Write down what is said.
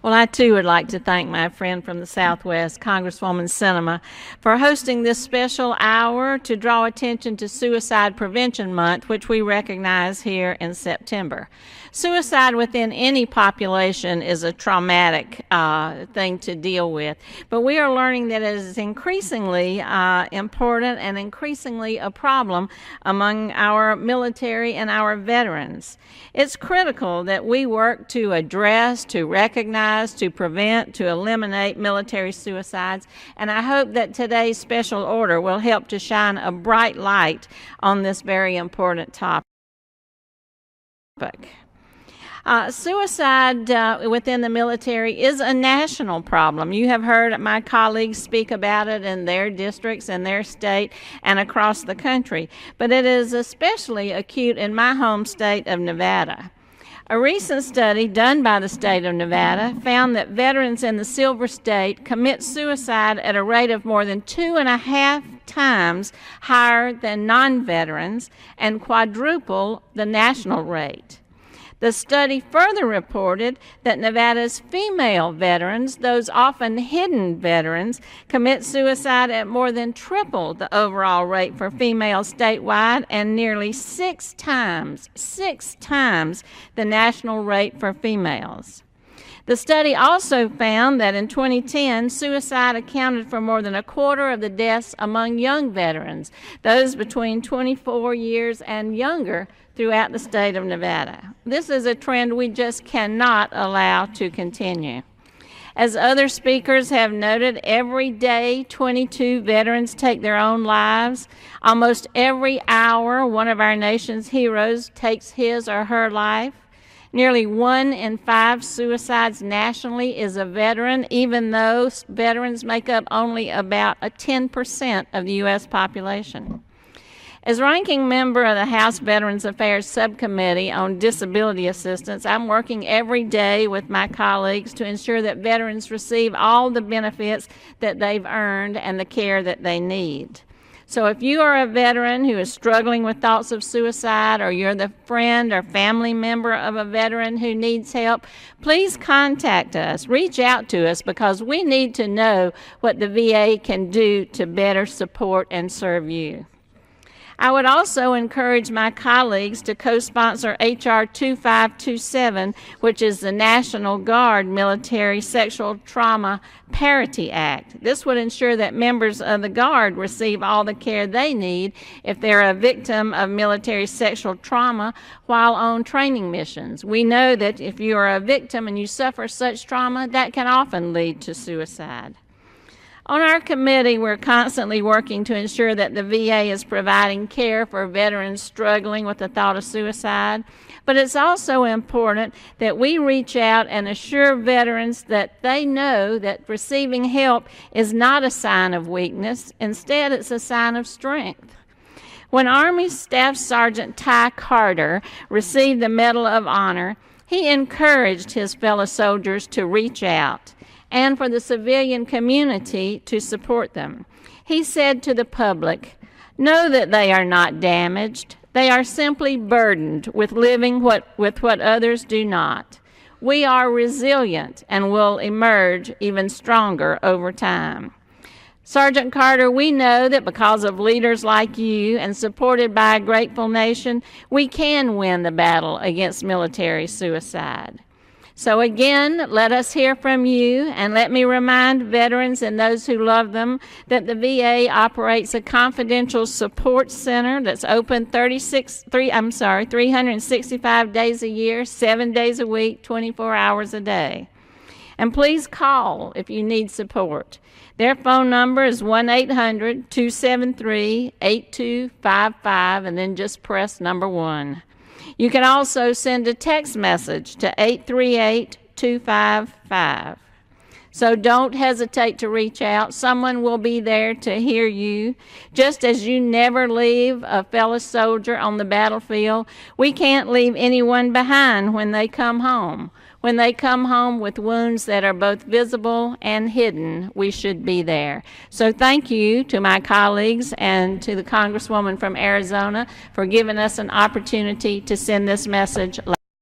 Well, I too would like to thank my friend from the Southwest, Congresswoman Sinema, for hosting this special hour to draw attention to Suicide Prevention Month, which we recognize here in September. Suicide within any population is a traumatic thing to deal with, but we are learning that it is increasingly important and increasingly a problem among our military and our veterans. It's critical that we work to address, to recognize, to prevent, to eliminate military suicides, and I hope that today's special order will help to shine a bright light on this very important topic. Suicide within the military is a national problem. You have heard my colleagues speak about it in their districts, in their state, and across the country. But it is especially acute in my home state of Nevada. A recent study done by the state of Nevada found that veterans in the Silver State commit suicide at a rate of more than 2.5 times higher than non-veterans and quadruple the national rate. The study further reported that Nevada's female veterans, those often hidden veterans, commit suicide at more than triple the overall rate for females statewide and nearly 6 times the national rate for females. The study also found that in 2010, suicide accounted for more than a quarter of the deaths among young veterans, those between 24 years and younger, throughout the state of Nevada. This is a trend we just cannot allow to continue. As other speakers have noted, every day 22 veterans take their own lives. Almost every hour, one of our nation's heroes takes his or her life. Nearly 1 in 5 suicides nationally is a veteran, even though veterans make up only about 10% of the U.S. population. As ranking member of the House Veterans Affairs Subcommittee on Disability Assistance, I'm working every day with my colleagues to ensure that veterans receive all the benefits that they've earned and the care that they need. So if you are a veteran who is struggling with thoughts of suicide, or you're the friend or family member of a veteran who needs help, please contact us, reach out to us, because we need to know what the VA can do to better support and serve you. I would also encourage my colleagues to co-sponsor H.R. 2527, which is the National Guard Military Sexual Trauma Parity Act. This would ensure that members of the Guard receive all the care they need if they're a victim of military sexual trauma while on training missions. We know that if you are a victim and you suffer such trauma, that can often lead to suicide. On our committee, we're constantly working to ensure that the VA is providing care for veterans struggling with the thought of suicide, but it's also important that we reach out and assure veterans that they know that receiving help is not a sign of weakness. Instead, it's a sign of strength. When Army Staff Sergeant Ty Carter received the Medal of Honor, he encouraged his fellow soldiers to reach out and for the civilian community to support them. He said to the public, "Know that they are not damaged. They are simply burdened with living with what others do not. We are resilient and will emerge even stronger over time." Sergeant Carter, we know that because of leaders like you and supported by a grateful nation, we can win the battle against military suicide. So again, let us hear from you, and let me remind veterans and those who love them that the VA operates a confidential support center that's open 365 days a year, 7 days a week, 24 hours a day. And please call if you need support. Their phone number is 1-800-273-8255, and then just press number 1. You can also send a text message to 838-255. So don't hesitate to reach out. Someone will be there to hear you. Just as you never leave a fellow soldier on the battlefield, we can't leave anyone behind when they come home. When they come home with wounds that are both visible and hidden, we should be there. So thank you to my colleagues and to the Congresswoman from Arizona for giving us an opportunity to send this message.